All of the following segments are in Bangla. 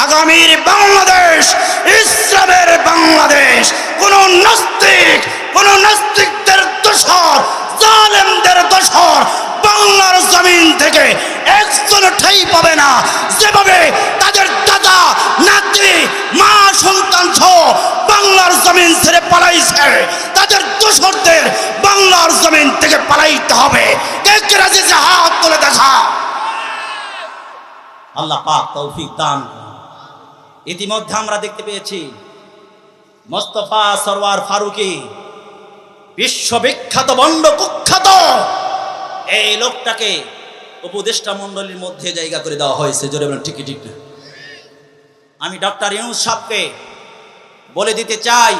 আগামীর বাংলাদেশ ইসলামের বাংলাদেশ। কোন নাস্তিকদের দোসর, জালেমদের দোসর বাংলার জমিন থেকে একজন ঠাঁই পাবে না। যেভাবে তাদের দাদা নাতি মা সন্তান সহ বাংলার জমিন ছেড়ে পালাইছে, তাদের দোসরদের বাংলার জমিন থেকে পালাইতে হবে। কে কে রাজি আছে হাত তুলে দেখা। আল্লাহ পাক তৌফিক দান করুন। ইতিমধ্যে আমরা দেখতে পেয়েছি মোস্তফা সরওয়ার ফারুকী, বিশ্ববিখ্যাত বন্ড কুখ্যাত এই লোকটাকে উপদেষ্টা মণ্ডলীর মধ্যে জায়গা করে দেওয়া হয়েছে। জোরে বলেন ঠিক ঠিক না? আমি ডক্টর ইউনূস সাহেবকে বলে দিতে চাই,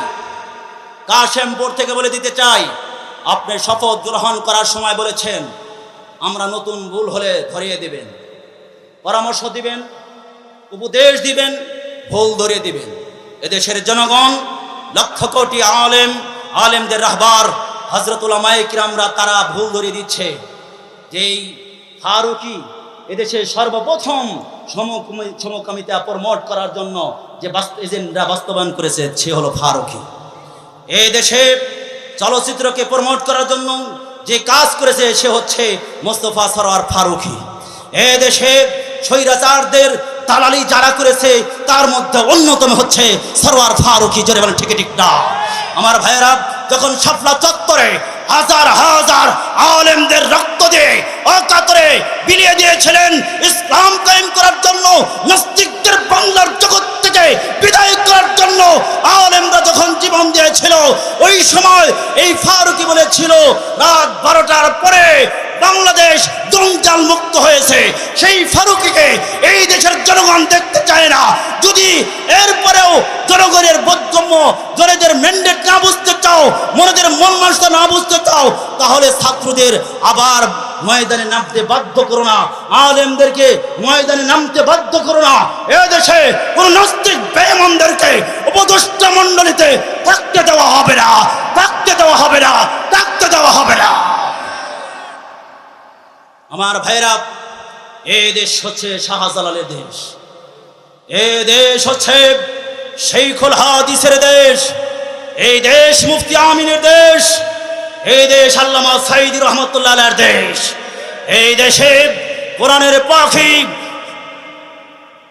কাশেমপুর থেকে বলে দিতে চাই, আপনি শপথ গ্রহণ করার সময় বলেছেন আমরা নতুন ভুল হলে ধরিয়ে দিবেন, পরামর্শ দিবেন, উপদেশ দিবেন, ভুল ধরিয়ে দিবেন। এদেশের জনগণ লক্ষ কোটি আলেমদের রাহবার হযরত উলামায়ে কিরামরা তারা ভুল ধরিয়ে দিচ্ছে। যেই ফারুকী এদেশের সর্বপ্রথম সমকামিতা প্রমোট করার জন্য যে এজেন্ডা বাস্তবায়ন করেছে সে হলো ফারুকী। এই দেশে চলচ্চিত্রকে প্রমোট করার জন্য যে কাজ করেছে সে হচ্ছে মোস্তফা সরওয়ার ফারুকী। এই দেশে স্বৈরাচারদের দালালি যারা করেছে তার মধ্যে অন্যতম হচ্ছে সরওয়ার ফারুকী। জোরে বলেন ঠিক ঠিক না? আমার ভাইয়েরা, যখন শাপলা চত্বরে হাজার হাজার আলেমদের রক্ত দিয়ে অকাতরে বিলিয়ে দিয়েছিলেন ইসলাম কায়েম করার জন্য, নাস্তিকদের বাংলার জগৎ থেকে বিদায় করার জন্য আলেমরা যখন জীবন দিয়েছিল, ওই সময় এই ফারুকী বলেছিল রাত 12টার পরে বাংলাদেশ জঞ্জাল মুক্ত হয়েছে। সেই ফারুকীকে এই দেশের জনগণ দেখতে চায় না। যদি এরপরেও জনগণের বোধগম্য, জনগণের ম্যান্ডেট না বুঝতে চাও, মনদের মন মানসিকতা না বুঝতে চাও, তাহলে ছাত্রদের আবার ময়দানে নামতে বাধ্য করো না, আলেমদেরকে ময়দানে নামতে বাধ্য করো না। এদেশে কোন নাস্তিক বেঈমানদেরকে উপদেষ্টা মণ্ডলীতে থাকতে দেওয়া হবে না, থাকতে দেওয়া হবে না, থাকতে দেওয়া হবে না। আমার ভাইরা, এই দেশ হচ্ছে শাহজালালের দেশ, এই দেশ হচ্ছে শাইখুল হাদিসের দেশ, এই দেশ মুফতি আমিনের দেশ, এই দেশ আল্লামা সাঈদী রহমাতুল্লাহ আলাইহির দেশ। এই দেশে কোরআনের পাখি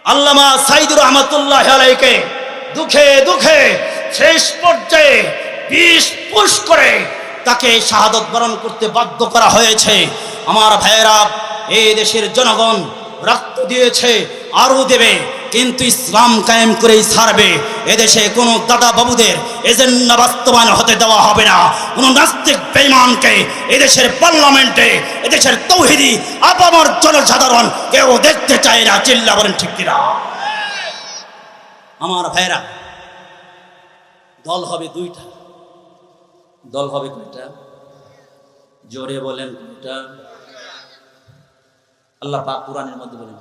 আল্লামা সাঈদী রহমাতুল্লাহ আলাইহিকে দুঃখে দুঃখে শেষ পর্যায়ে বিষ পুশ করে তাকে শাহাদত বরণ করতে বাধ্য করা হয়েছে। আমার ভাইয়েরা, এই দেশের জনগণ রক্ত দিয়েছে, আরো দেবে, কিন্তু ইসলাম কায়েম করেই ছাড়বে। এদেশে কোনো দাদা বাবুদের এজেন্ডা বাস্তবায়ন হতে দেওয়া হবে না। কোনো নাস্তিক বেঈমানকে এদেশের পার্লামেন্টে, এদেশের তৌহিদি আপামর জনসাধারণ কেউ দেখতে চায় না। চিল্লা বলেন ঠিক কিনা? আমার ভাইয়েরা, দল হবে দুইটা। দল হবে কয়টা? জোরে বলেন কয়টা? আল্লাহ পাক কোরআনের মধ্যে বলেন,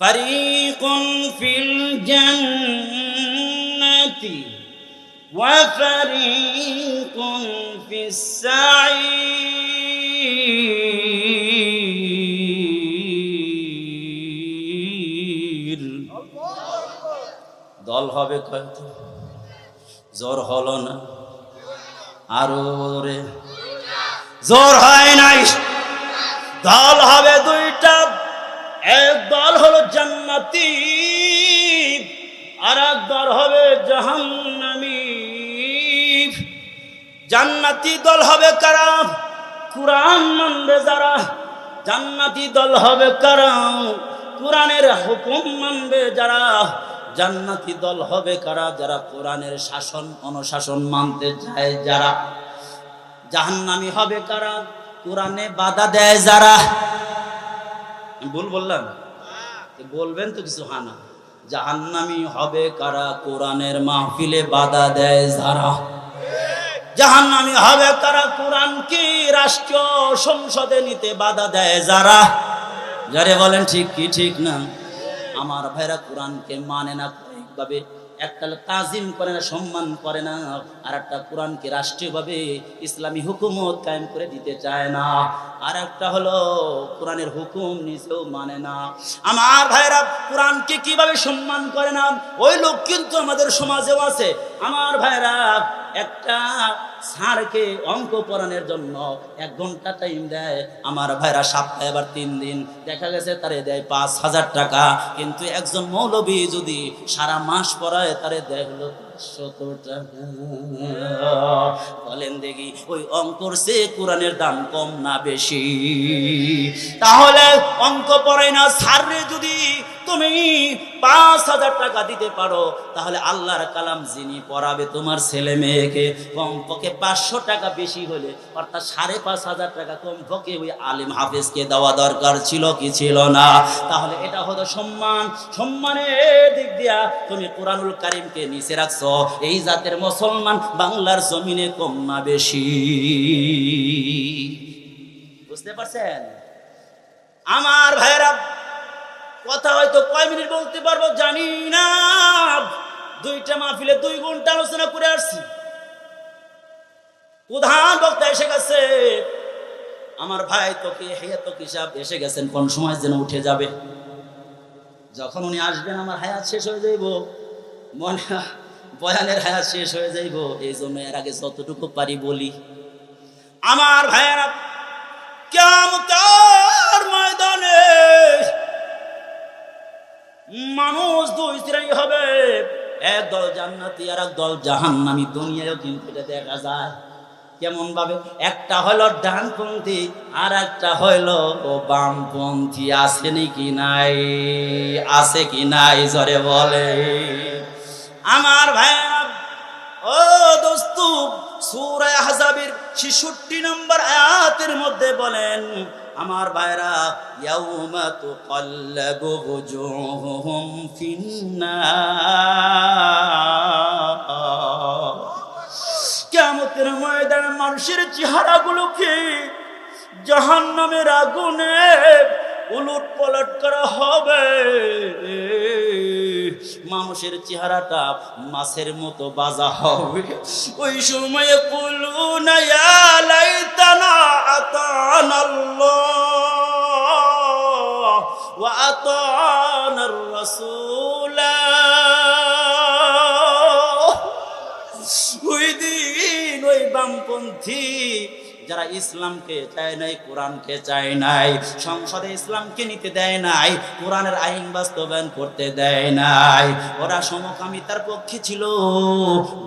ফারিকুন ফিল জান্নাতি ওয়া ফারিকুন ফিস সাঈর। দল হবে কয়টা? জোর হলো না? আরো রে জোর হয় নাই? দল হবে দুইটা। এক দল হলো জান্নাতি, আর এক দল হবে জাহান্নামী। জান্নাতি দল হবে কারা? কুরআন মানবে যারা। জান্নাতি দল হবে কারা? কুরআনের হুকুম মানবে যারা। জান্নাতি দল হবে কারা? যারা কোরআনের শাসন অনুশাসন মানতে চায় যারা। জাহান্নামী হবে কারা? কোরআনে বাধা দেয় যারা। ভুল বললাম? বলবেন তো কিছু হানা। জাহান্নামী হবে কারা? কোরআনের মাহফিলে বাধা দেয় যারা। জাহান্নামী হবে কারা? কোরআনকে রাষ্ট্রীয় সংসদে নিতে বাধা দেয় যারা। যারে বলেন ঠিক কি ঠিক না? আমার ভাইরা, কোরআনকে মানে না কয়েকভাবে। একটা হলো তাজিম করে না, সম্মান করে না, আর একটা কোরআনকে রাষ্ট্রীয়ভাবে ইসলামী হুকুমত কায়েম করে দিতে চায় না, আর একটা হলো কোরআনের হুকুম নিজেও মানে না। আমার ভাইরা কোরআনকে কিভাবে সম্মান করে না, ওই লোক কিন্তু আমাদের সমাজেও আছে। আমার ভাইরা একটা স্যারকে অঙ্ক পড়ানোর জন্য 1 ঘন্টা টাইম দেয়, আমার ভাইরা সপ্তাহে এবার 3 দিন, দেখা গেছে তারে দেয় 5,000 টাকা। কিন্তু একজন মৌলবী যদি সারা মাস পড়ায় তারে দেয় হলো 500 টাকা। বলেন দেখি ওই অঙ্কর সে কোরআনের দাম কম না বেশি? তাহলে অঙ্ক পড়াই না স্যাররে যদি তুমি 5,000 টাকা দিতে পারো, তাহলে আল্লাহর কালাম যিনি পড়াবে তোমার ছেলে মেয়েকে, কমপক্ষে 500 টাকা বেশি হলে অর্থাৎ 5,500 টাকা কমপক্ষে ওই আলিম হাফেজকে দেওয়া দরকার ছিল কি ছিল না? তাহলে এটা হলো সম্মান। সম্মানের দিক দিয়া তুমি কোরআনুল কারীমকে নিচে রাখছো, এই জাতের মুসলমান বাংলার জমিনে কম না বেশি? বুঝতে পারছেন আমার ভাইরা? কথা হয়তো কয় মিনিট বলতে পারবো জানি না, 2টা মাহফিলে 2 ঘন্টা আলোচনা করে আসছি। প্রধান বক্তা এসে গেছে, আমার ভাই তোকে হায়াতকি সাহেব এসে গেছেন, কোন সময় যেন উঠে যাবে। যখন উনি আসবেন আমার হায়াত শেষ হয়ে যাইব, মনে বয়ানের হায়াত শেষ হয়ে যাইব। এই জন্য এর আগে যতটুকু পারি বলি। আমার ভাইয়েরা কিয়ামতের ময়দানে মানুষ 2 শ্রেণী হবে, একদল জান্নাতি আর একদল জাহান্নামী। দুনিয়ায়ও কিন্তু এটা দেখা যায়। কেমন ভাবে? একটা হলো ডানপন্থী আর একটা হলো বামপন্থী। আছে নাকি নাই? আছে কি নাই জোরে বলে আমার ভাইরা। ও দোস্ত, সূরা আহজাবের 66 নম্বর আয়াতের মধ্যে বলেন আমার ভাইরা, ইয়াউমা তুকাল্লাবু ওজুহুহুম ফিন্নার। কিয়ামতের ময়দানে মানুষের চেহারাগুলোকে জাহান্নামের আগুনে উলট পালট করা হবে। মানুষের চেহারাটা মাছের মতো বাজা হবে। ওই সময়ে কুলুনা ইয়া লাইতানা আতানাল্লাহ ওয়া আতানার রাসূলা। ওই দিন ওই বামপন্থী যারা ইসলামকে চায় নাই, কোরআনকে চায় নাই, সংসদে ইসলামকে নিতে দেয় নাই, কোরআনের আইন বাস্তবায়ন করতে দেয় নাই, ওরা সমকামিতার পক্ষে ছিল,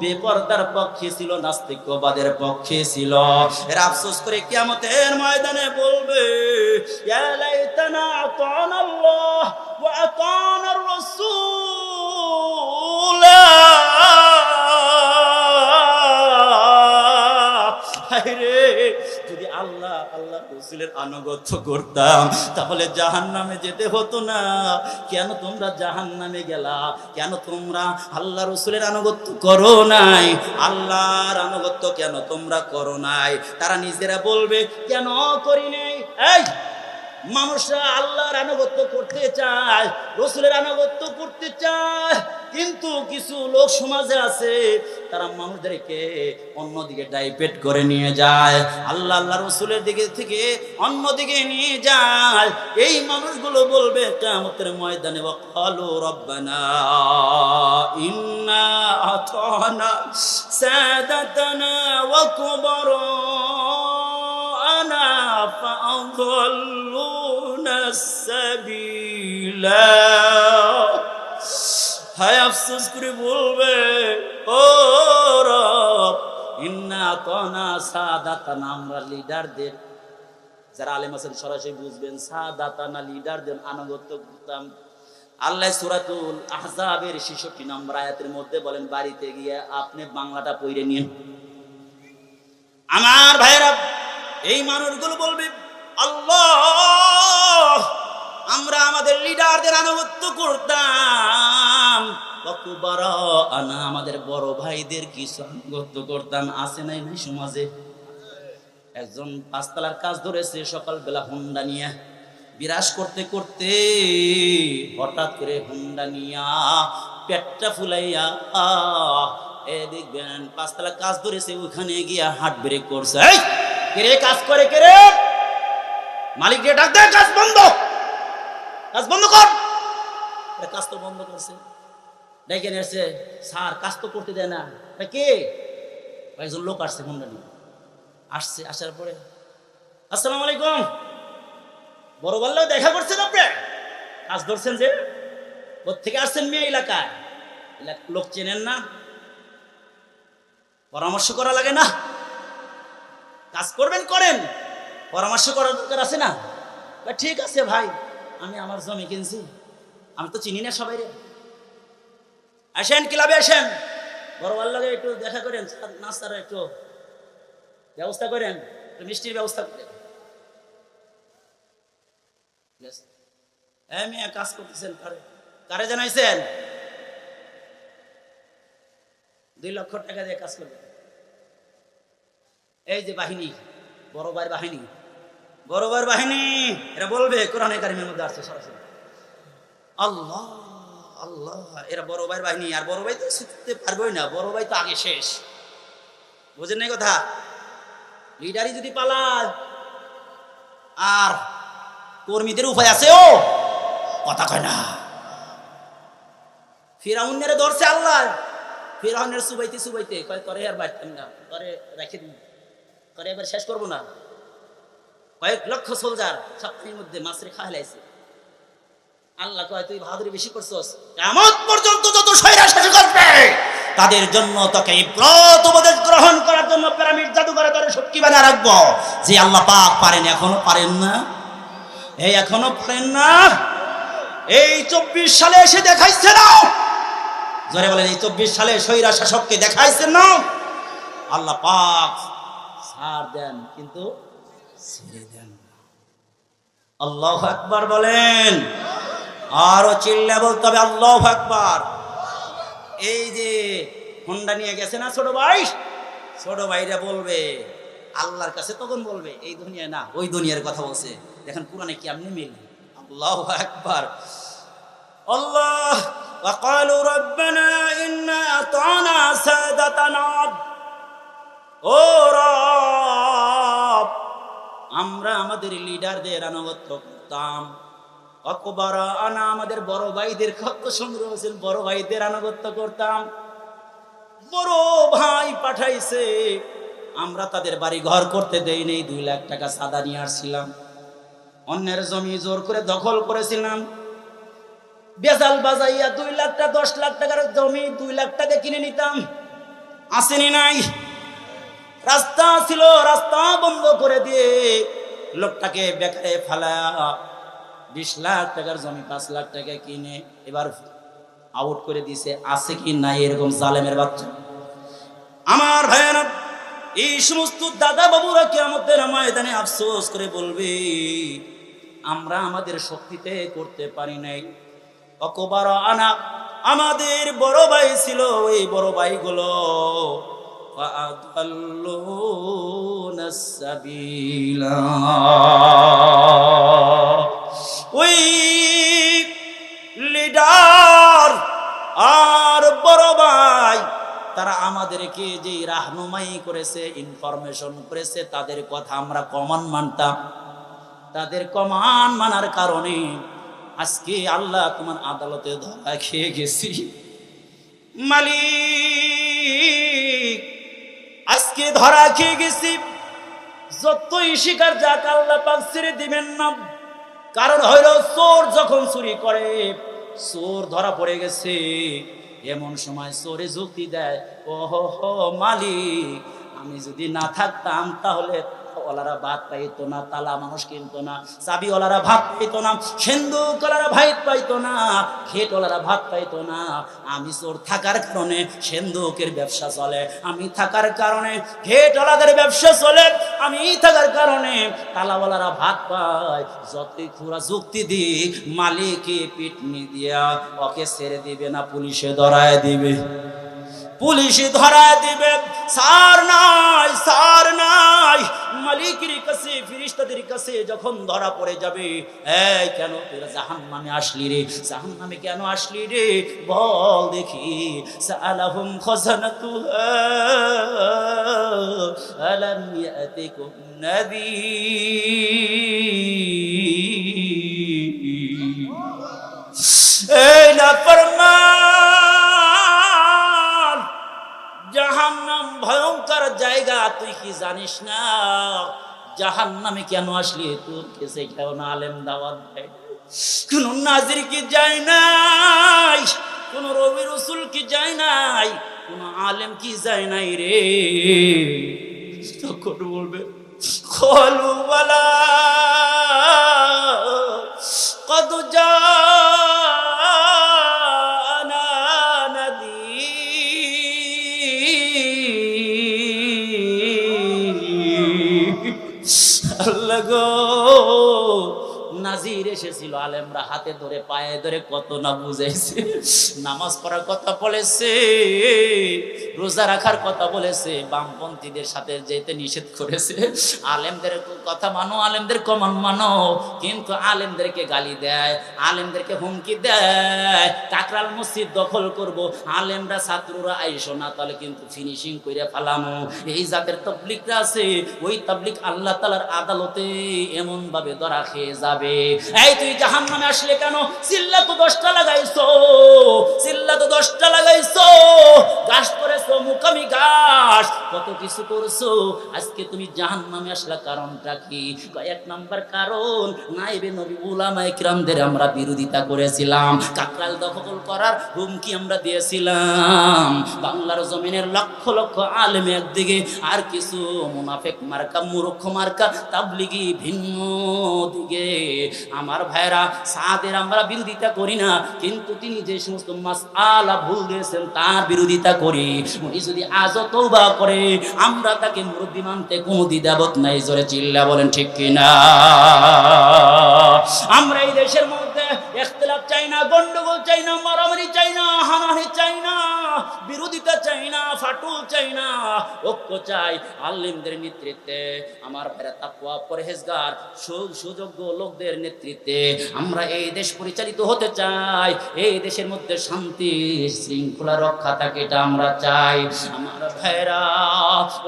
বেপরদার পক্ষে ছিল, নাস্তিকবাদের পক্ষে ছিল। এরা আফসোস করে কিয়ামতের ময়দানে বলবে, ইয়া লাইতানা আতানাল্লাহ ওয়া আতানার রাসূলা। যদি আল্লাহ রাসূলের আনুগত্য করতাম তাহলে জাহান্নামে যেতে হতো না। কেন তোমরা জাহান্নামে গেলা? কেন তোমরা আল্লাহ রাসূলের আনুগত্য করো নাই? আল্লাহর আনুগত্য কেন তোমরা করো নাই? তারা নিজেরা বলবে কেন করি নাই। এই মানুষরা আল্লাহর আনুগত্য করতে চায়, রাসূলের আনুগত্য করতে চায়, কিন্তু কিছু লোক সমাজে আছে তারা মানুষদেরকে অন্যদিকে ডাইভার্ট করে নিয়ে যায়, আল্লাহ রাসূলের দিকে থেকে অন্যদিকে নিয়ে যায়। এই মানুষগুলো বলবে কিয়ামতের ময়দানে, ওয়াকালু রব্বানা ইন্না আতানা সাদাতানা ওয়া কুবারানা ফাআযাল্লুনা সাবিলা। হায় আফসোস করে বলবে, ও রব ইন্না আতানা সাদাতানা, আমরা লিডারদের, যারা আলেম আছেন সরাসরি বুঝবেন, সাদাতানা লিডারদের আনুগত্য করতাম। আল্লাহ সূরাতুল আহজাবের 66 নম্বর আয়াতের মধ্যে বলেন, বাড়িতে গিয়ে আপনি বাংলাটা পড়ে নিন। আমার ভাইরা এই মানুষগুলো বলবে, আল্লাহ আমরা আমাদের লিডারদের আনুগত্য করতাম, আমাদের বড় ভাইদের কিছু আনুগত্য করতাম। আছে নাই নাই সমাজে? একজন 5 তলার কাজ ধরেছে, সকালবেলা হুন্ডা নিয়ে বিরাজ করতে করতে হঠাৎ করে হুন্ডা নিয়া পেটটা ফুলাইয়া এ দেখবেন 5 তলা কাজ ধরেছে, ওখানে গিয়া হার্ট ব্রেক করছে। এই কে রে কাজ করে, কে রে? মালিক রে ডাক দে, কাজ বন্ধ, কাজ বন্ধ কর। কাজ তো বন্ধ করছে, ডেকে নিয়েছে, স্যার কাজ তো করতে দেয় না। কে? একজন লোক আসছে, মন্ডলী আসছে। আসার পরে আসসালামু আলাইকুম, বড় বললো দেখা করছেন আপনি, কাজ ধরছেন যে, কোথেকে আসছেন মেয়ে এলাকায়? লোক চেনেন না, পরামর্শ করা লাগে না? কাজ করবেন করেন, পরামর্শ করার দরকার আছে না? ঠিক আছে ভাই, আমি আমার জমি কিনছি, আমি তো চিনি না সবাই রে, আসেন ক্লাবে আসেন, বড় ভালো লাগে, একটু দেখা করেন, নাস্তার একটু ব্যবস্থা করেন, একটু মিষ্টির ব্যবস্থা করেন। মেয়ে কাজ করতেছেন, কারে জানাইছেন? 2 লক্ষ টাকা দিয়ে কাজ করবেন। এই যে বাহিনী, বড় ভাইয়ের বাহিনী, বড় ভাইয়ের বাহিনী, এরা বলবে কোরআনে কারিমের মধ্যে আসছে সরাসরি, আল্লাহ আল্লাহ, এরা বড় ভাইয়ের বাহিনী। আর বড় ভাই তো শিখতে পারবেই না, বড় ভাই তো আগে শেষ, বুঝেন নাই কথা? লিডারই যদি পালায়, আর কর্মীদের উপায় আছে? ও কথা কয় না। ফিরাউনের ধরছে আল্লাহ, ফিরাউনের সুবাইতে সুবাইতে কয় করে আর বাড়তাম না, করে রেখে দিন, করে এবার শেষ করবো না। কয়েক লক্ষ সোলজার সপ্তাহের মধ্যে মাছরে খাইলাইছে। আল্লাহ কয় তুই বাহাদুরি বেশি করছস, কিয়ামত পর্যন্ত যত শয়রা শাসক আসবে তাদের জন্য তোকে ইব্রত উপদেশ গ্রহণ করার জন্য পিরামিড জাদুঘরে তোরে শক্তি বানিয়ে রাখবো। যে আল্লাহ পাক পারেন, এখনো পারেন না, এই এখনো পারেন না। এই 24 সালে এসে দেখাইছে না, জোরে বলেন, এই 24 সালে শয়রা শাসককে দেখাইছেন না। আল্লাহ পাক ছাড় দেন কিন্তু ছেড়ে দেন। আল্লাহু আকবার বলেন, আরো চিল্লা বলতে হবে আল্লাহু আকবার। এই যে হোন্ডা নিয়ে গেছে না ছোট ভাই, ছোট ভাইরা বলবে আল্লাহর কাছে, তখন বলবে এই দুনিয়া না, ওই দুনিয়ার কথা বলছে। দেখেন কোরআনে কি আপনি মিল। আল্লাহু আকবার। আল্লাহ ওয়া ক্বালু রাব্বানা ইন্না আতানা সাদাতানা, ও রব আমরা আমাদের লিডারদের আনুগত্য করতাম, আকবরা আনা আমাদের বড় ভাইদের, কত সুন্দর হয়েছিল, বড় ভাইদের আনুগত্য করতাম। বড় ভাই পাঠাইছে, আমরা তাদের বাড়ি ঘর করতে দেই নেই, 2 লাখ টাকা সাদা নিয়ে আসছিলাম, অন্যের জমি জোর করে দখল করেছিলাম, বেজাল বাজাইয়া 2 লাখ টাকা 10 লাখ টাকার জমি 2 লাখ টাকা কিনে নিতাম, আসেনি নাই। রাস্তা ছিল, রাস্তা বন্ধ করে দিয়ে লোকটাকে বেকারে ফেলা, 20 লাখ টাকার জমি 5 লাখ টাকা কিনে এবার আউট করে দিছে। আছে কি নাই এরকম জালেমের বাচ্চা? আমার ভাইয়েরা, এই সমস্ত দাদা বাবুরা কিয়ামতের ময়দানে আফসোস করে বলবে আমরা আমাদের শক্তিতে করতে পারি নাই। অকবার আনা আমাদের বড় ভাই ছিল, ওই বড় ভাইগুলো ওই লিডার আর বড় ভাই তারা আমাদেরকে যে রাহনুমাই করেছে, ইনফরমেশন করেছে, তাদের কথা আমরা কমান মানতাম। তাদের কমান মানার কারণে আজকে আল্লাহ তোমার আদালতে ধরা খেয়ে গেছি। মালিক আজকে ধরা খেয়ে গেছি, যতই শিকার যাক আল্লাহ পাক ছেড়ে দিবেন না। কারণ হইল চোর যখন চুরি করে, চোর ধরা পড়ে গেছে, এমন সময় চোরে যুক্তি দেয়, ওহো মালিক আমি যদি না থাকতাম তাহলে ওলারা ভাত পাইতো না, তালা মানুষ কিনতো না, চাবি ওলারা ভাত পাইতো না, সিন্ধুক ওলারা ভাত পাইতো না, ঘেট ওলারা ভাত পাইতো না। আমি চোর থাকার কারণে সিন্ধুকের ব্যবসা চলে, আমি থাকার কারণে ঘেট ওলাদের ব্যবসা চলে, আমি থাকার কারণে তালাওয়ালারা ভাত পায়। যতই খুরা যুক্তি দিক, মালিকে পিটনি দিয়া ওকে ছেড়ে দিবে না, পুলিশে ধরায় দিবে। পুলিশে ধরা দিবে, সার নাই মালিকের কাছে ফেরেশতাদের কাছে যখন ধরা পড়ে যাবে, এই কেন তোরা জাহান্নামে আসলি রে, জাহান্নামে কেন আসলি রে বল দেখি। সালাহুম খাজানাতুহা আলাম ইয়াতিকুম নাযীর। এই নাফরমান, জাহান্নাম ভয়ঙ্কর জায়গা, তুই কি জানিস না? জাহান্নামে কেন আসলি? তোর কাছে কেন আলেম দাওয়াত দেয়? কোন নাজির কি যায় নাই, কোন রবি রসুল কি যায় নাই, কোন আলেম কি যায় নাই রে? তখন বলবে কলু ওয়ালা কদ জানা নাযীর। আল্লাহ গো, নাজির এসেছিল, আলেমরা হাতে ধরে পায়ে ধরে কত না বুঝাইছে, নামাজ পড়ার কথা বলেছে, রোজা রাখার কথা বলেছে, বামপন্থীদের সাথে যেতে নিষেধ করেছে। আলেমদের কথা মানো, আলেমদের কমান মানো, কিন্তু আলেমদেরকে গালি দেয়, আলেমদেরকে হুমকি দেয়, কাকরাল মসজিদ দখল করব, আলেমরা ছাত্ররা আইসো না তাহলে কিন্তু ফিনিশিং করে ফেলামো। এই যাদের তাবলীগরা আছে, ওই তাবলীগ আল্লাহ তাআলার আদালতে এমন ভাবে ধরা খেয়ে যাবে। এই তুই জাহান্নামে আসলে কেন? চিল্লা তো 10টা লাগাইছো, চিল্লা তো 10টা লাগাইছো, গাছ করেছো, মুকামি গাছ, কত কিছু করছো, আজকে তুমি জাহান্নামে আসলা কারণটা কি? এক নাম্বার কারণ, নাইবে নবী উলামায়ে কিরামদের আমরা বিরোধিতা করেছিলাম, কাকরাল দখল করার হুমকি আমরা দিয়েছিলাম। বাংলার জমিনের লক্ষ লক্ষ আলেম একদিকে, আর কিছু মুনাফিক মার্কা, মূর্খ মার্কা তাবলীগী ভিন্ন দিকে। আমার ভাইরা, সাদের আমরা বিরোধিতা করি না, কিন্তু তিনি যে সমস্ত মাসআলা ভুল দিয়েছেন তার বিরোধিতা করি। উনি যদি আজও তওবা করে, আমরা তাকে মুরব্বি মানতে কোনো দ্বিধাবোধ নাই। জোরে চিল্লা বলেন ঠিক কিনা? আমরা এই দেশের মধ্যে ইখতিলাফ চাই না, গন্ডগোল চাই না, মারামারি চাই না, হানাহানি চাই না, বিরোধিতা চাই না, ফাটল চাই না, ঐক্য চাই। আলেমদের নেতৃত্বে, আমার ভাইরা তাকওয়া পরহেজগার সুযোগ্য লোকদের নেতৃত্বে আমরা এই দেশ পরিচালিত হতে চাই। এই দেশের মধ্যে শান্তি শৃঙ্খলা রক্ষা থাকে, এটা আমরা চাই। আমার ভাইরা,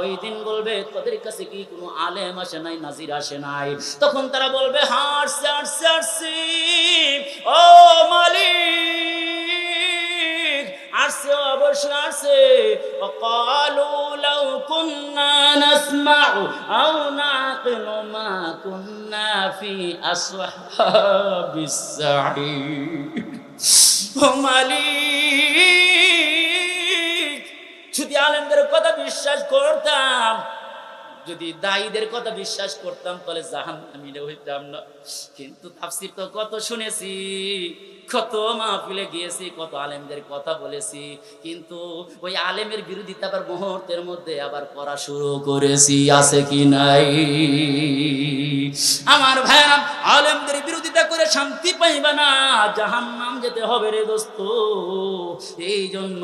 ওই দিন বলবে তোদের কাছে কি কোনো আলেম আসে নাই, নাজির আসে নাই? তখন তারা বলবে হাসছে হাসছে হাসছে, ও মালিক আসছে, অবশ্যই আসছে। ওয়াকালু লাউ কুন্না নাসমাউ আও নাকিলু মা কুন্না ফি আসহাবিস সাঈর। ও মালিক, যদি আলেমদের কথা বিশ্বাস করতাম, যদি দায়ীদের কথা বিশ্বাস করতাম, তাহলে জাহান্নামীরা হইতাম না। কিন্তু তাফসীর তো কত শুনেছি, কত মাহফিলে গিয়েছি, কত আলেমদের কথা বলেছি, কিন্তু ওই আলেমের বিরোধিতা আবার মুহূর্তের মধ্যে আবার করা শুরু করেছি, আছে কি নাই? আমার ভাইরা, আলেমদের বিরোধিতা করে শান্তি পাইবা না, জাহান্নাম যেতে হবে রে দোস্ত। এই জন্য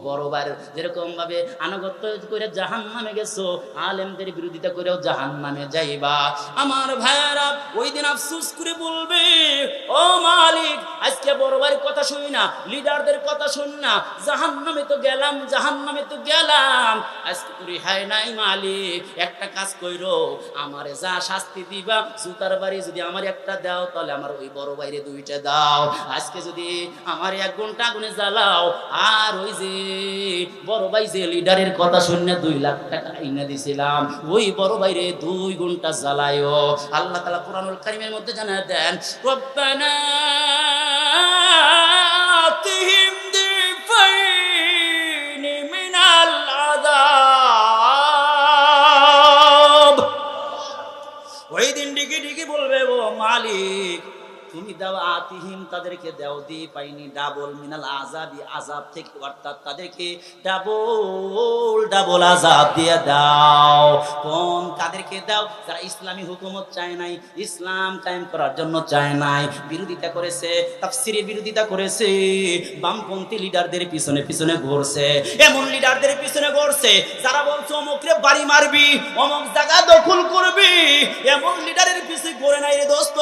বড়বার যেরকম ভাবে আনুগত্য করে জাহান্নামে গেছো, আলেমদের বিরোধিতা করেও জাহান্নামে যাইবা। আমার ভাইরা, ওই দিন আফসোস করে বলবে, ও মালিক, আজকে বড় ভাইয়ের কথা শুনি না, লিডারদের কথা শুনি না, জাহান্নামে তো গেলাম, জাহান্নামে তো গেলাম, আজকে তো রেহাই নাই। মালিক, একটা কাজ কইরো, আমারে যা শাস্তি দিবা, জুতার বাড়ি যদি আমার একটা দাও, তাহলে আমার ওই বড় ভাইরে 2টা দাও। আজকে যদি আমার 1 ঘন্টা আগুনে জ্বালাও, আর ওই যে বড় ভাই যে লিডারের কথা শুনে 2 লাখ টাকা আইনা দিছিলাম, ওই বড় ভাইরে 2 ঘন্টা জ্বালায়ও। আল্লাহ তাআলা কোরআনুল কারীমের মধ্যে জানায় দেন, রব্বানা আতিহিম দিফাইনি মিনাল আযাব। ওই দিন ডিগি ডিগি বলবে, ও মালিক, তুমি দাও আতিহিম, তাদের তাদেরকে দেও দি পাইনি ডাবল মিনাল আযাবি, আযাব থেকে, অর্থাৎ তাদেরকে ডাবল ডাবল আযাব দিয়ে দাও। কোন কাদেরকে দাও? যারা ইসলামী হুকুমত চায় নাই, ইসলাম কায়েম করার জন্য চায় নাই, বিরোধিতা করেছে, তাফসীরের বিরোধিতা করেছে, বামপন্থী লিডারদের পিছনে পিছনে ঘুরছে, এমন লিডারদের পিছনে ঘুরছে যারা বলছে অমুকরে বাড়ি মারবি, অমুক জায়গা দখল করবি, এমন লিডারের পিছে ঘুরে নাই রে দোস্ত।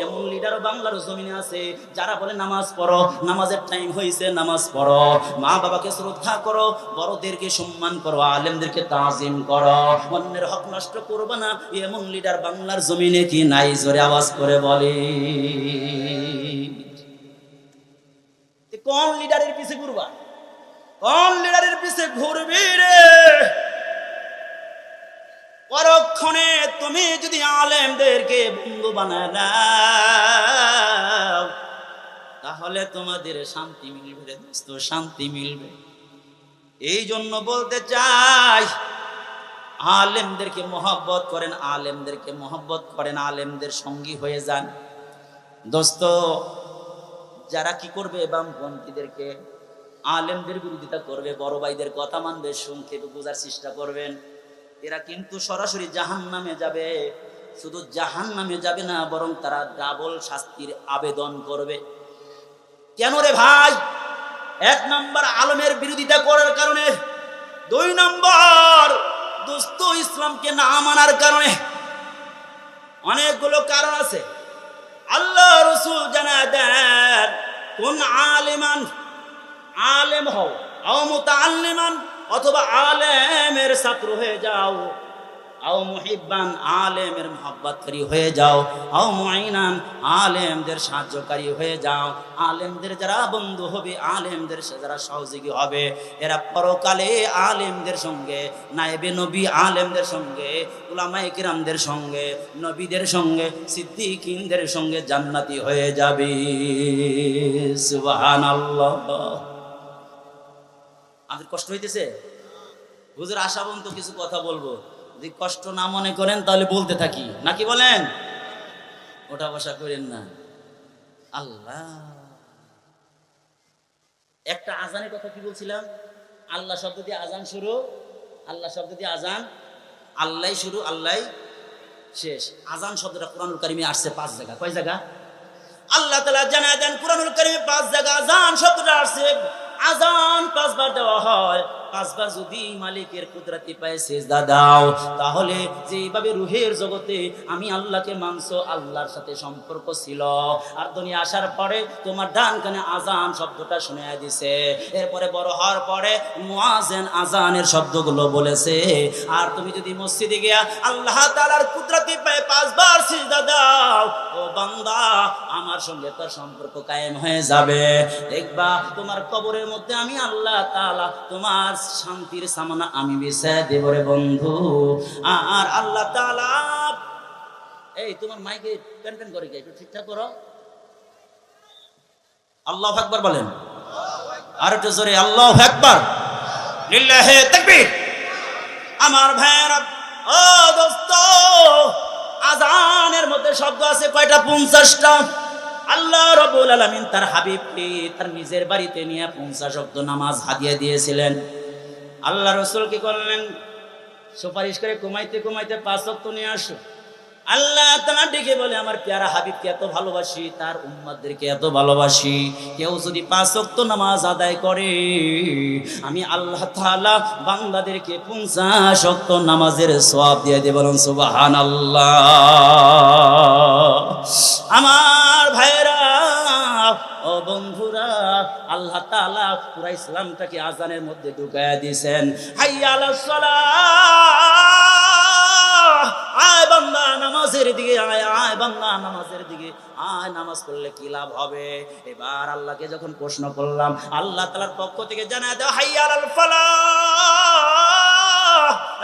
এমন লিডারও বাংলার জমিনে আছে যারা বলে নামাজ পড়ো, নামাজের টাইম হয়েছে, নামাজ পড়ো, মা বাবাকে শ্রদ্ধা করো, বড়দেরকে সম্মান করো, আলেমদেরকে তাজিম করো, অন্যের হক নষ্ট করবে না। এমন লিডার বাংলার জমিনে কি নাই? জোরে আওয়াজ করে বলে। কোন লিডারের পিছে ঘুরবা? কোন লিডারের পিছে ঘুরবি রে? পরক্ষণে তুমি যদি আলেমদেরকে বন্ধু বানায় নাও, তাহলে তোমাদের শান্তি মিলবে রে দোস্ত, শান্তি মিলবে। এই জন্য বলতে চাই, আলেমদেরকে মহব্বত করেন, আলেমদেরকে মহব্বত করেন, আলেমদের সঙ্গী হয়ে যান দোস্ত। যারা কি করবে? বামপন্থীদেরকে, আলেমদের বিরোধিতা করবে, বড় ভাইদের কথা মানবে, সংক্ষেপে বোঝার চেষ্টা করবেন। এরা কিন্তু সরাসরি জাহান্নামে যাবে। শুধু জাহান্নামে যাবে না, বরং তারা ডাবল শাস্তির আবেদন করবে। কেন রে ভাই? এক নম্বর আলেমের বিরোধিতা করার কারণে, দুই নম্বর দোস্ত ইসলামকে না মানার কারণে। অনেকগুলো কারণ আছে। আল্লাহ রাসূল জানায় দেন, কোন আলিমান, আলেম হও, আও মুতাআল্লিমান, অথবা আলেমের ছাত্র হয়ে যাও, আও মুহিব্বান, আলেমের মহব্বতকারী হয়ে যাও, আও মুঈনান, আলেমদের সাহায্যকারী হয়ে যাও। আলেমদের যারা বন্ধু হবে, আলেমদের যারা সহযোগী হবে, এরা পরকালে আলেমদের সঙ্গে, নায়েবে নবী আলেমদের সঙ্গে, উলামায়ে কিরামদের সঙ্গে, নবীদের সঙ্গে, সিদ্দিকিনদের সঙ্গে জান্নাতি হয়ে যাবে। সুবহানাল্লাহ। আমাদের কষ্ট হইতেছে? হুজুর আশা পর্যন্ত কিছু কথা বলবো, যদি কষ্ট না মনে করেন তাহলে বলতে থাকি, নাকি বলেন? ওটা বসা করেন না। আল্লাহ, একটা আজানের কথা কি বলছিলাম? আল্লাহ শব্দ দিয়ে আজান শুরু, আল্লাহ শব্দ দিয়ে আজান, আল্লাহ শুরু, আল্লাহ শেষ। আজান শব্দটা কুরআনুল কারীমে আসছে 5 জায়গা। কয় জায়গা? আল্লাহ তাআলা জানায় দেন কুরআনুল কারীমে 5 জায়গা আজান শব্দটা আসছে। আজান 5 বার দেওয়া হয়। 5 বার যদি মালিকের কুদরতি পায়ে সিজদা দাও, তাহলে যেভাবে রূহের জগতে আমি আল্লাহকে মানছো, আল্লাহর সাথে সম্পর্ক ছিল, আর দুনিয়া আসার পরে তোমার ডান কানে আজান শব্দটা শুনিয়ে দিছে, এরপরে বড় হওয়ার পরে মুয়াজ্জিন আজানের শব্দগুলো বলেছে, আর তুমি যদি মসজিদে গিয়া আল্লাহ তাআলার কুদরতি পায়ে 5 বার সিজদা দাও, ও বান্দা আমার সঙ্গে তোর সম্পর্ক কায়েম হয়ে যাবে। দেখবা তোমার কবরের মধ্যে আমি আল্লাহ তাআলা তোমার শান্তির সামানা আমি বিছায় দেব রে বন্ধু। আর আল্লাহ তাআলা, এই তোমার মাইকে পেন করে কি একটু ঠিকঠাক করো। আল্লাহু আকবার বলেন, আর একটু জোরে আল্লাহু আকবার, লিল্লাহি তাকবীর। আমার ভাইরা, ও দোস্ত, আজানের মধ্যে শব্দ আছে কয়টা? 50টা। আল্লাহ রাব্বুল আলামিন তার হাবিবকে তার নিজের বাড়িতে নিয়ে 50 ওয়াক্ত নামাজ হাদিয়া দিয়েছিলেন। আল্লাহ রাসূল কি করলেন? সুপারিশ করে কমাইতে কমাইতে 5 ওয়াক্ত নিয়ে আসো। আল্লাহ তাআলা ডেকে বলে, আমার প্যারা হাবিবকে এত ভালোবাসি, তার উম্মতদেরকে এত ভালোবাসি, কেউ যদি 5 ওয়াক্ত নামাজ আদায় করে, আমি আল্লাহ তাআলা বান্দাদেরকে 50 ওয়াক্ত নামাজের সওয়াব দিয়ে দেব। বলুন সুবহানাল্লাহ। আমার ভাইরা, ও বন্ধুরা, আল্লাহ তাআলা পুরা ইসলামটাকে আজানের মধ্যে ঢুকায়া দিয়েছেন। হাইয়া আলাস সালাহ, আয় বান্দা নামাজের দিকে আয়, আয় বান্দা নামাজের দিকে আয়, নামাজ পড়লে কি লাভ হবে? এবার আল্লাহকে যখন প্রশ্ন করলাম, আল্লাহ তাআলার পক্ষ থেকে জানায় দাও, হাইয়া আলাল ফালাহ,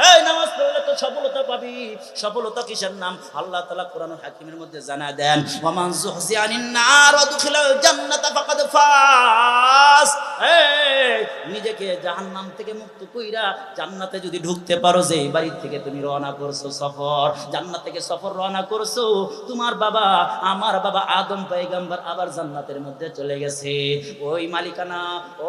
এই নামাজ পড়লে তো সফলতা পাবি। সফলতা কিসের নাম? আল্লাহ তাআলা কোরআনুল হাকিমের মধ্যে জানায় দেন, ওয়ামান যুহজিয়ানিন নার ওয়া দুখিলাল জান্নাতা ফাকাদ ফাজ। এই নিজেকে জাহান্নাম থেকে মুক্ত কইরা জান্নাতে যদি ঢুকতে পারো, যে এই বাড়ি থেকে তুমি রওনা করছো সফর, জান্নাত থেকে সফর রওনা করছো, তোমার বাবা আমার বাবা আদম পয়গম্বর আবার জান্নাতের মধ্যে চলে গেছে। ওই মালিকানা,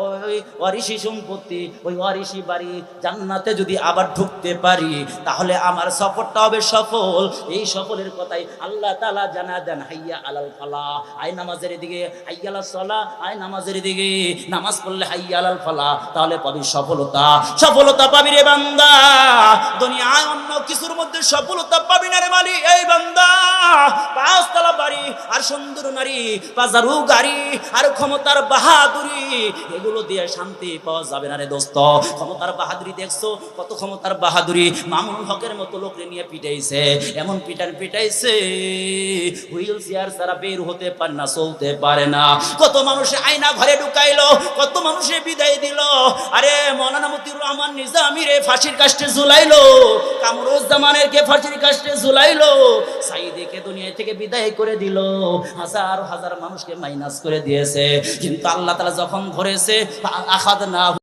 ওই ওয়ারিশি সম্পত্তি, ওই ওয়ারিশি বাড়ি জান্নাতে যদি আবার ঢুকতে পারি, তাহলে আমার সফরটা হবে সফল। এই সফলের কথাই আল্লাহ তাআলা জানা দেন, হাইয়া আলাল ফালাহ, আয় নামাজের দিকে, হাইয়া আলাস সালাহ, আয় নামাজের দিকে, নামাজ পড়লে হাইয়া আলাল ফালাহ, তাহলে পাবি সফলতা। সফলতা পাবি রে বান্দা, দুনিয়ায় অন্য কিছুর মধ্যে সফলতা পাবি না রে মালি। এই বান্দা, পাঁচতলা বাড়ি আর সুন্দর নারী, বাজারু গাড়ি আর ক্ষমতার বাহাদুরি, এগুলো দিয়ে শান্তি পাওয়া যাবে না রে দোস্ত। ক্ষমতার বাহাদুরি দেখছো, কত ক্ষমতার বাহাদুরি। মামুনুল হকের মতো লোকরে নিয়ে পিটাইছে, এমন পিটাইছে, হুইল চেয়ার ছাড়া বের হতে পারে না, চলতে পারে না। কত মানুষে আয়না ঘরে ঢুকাইলো, কত মানুষে বিদায় দিল। আরে মৌলানা মতিউর রহমান নিজামী রে ফাঁসির কাস্টে ঝুলাইলো, কামরুজ্জামানের কে ফাঁসির কাস্টে ঝুলাইলো, সাইদিকে দুনিয়া থেকে বিদায় করে দিল, হাজার হাজার মানুষকে মাইনাস করে দিয়েছে। কিন্তু আল্লাহ তাআলা যখন ধরেছে, আখাযনা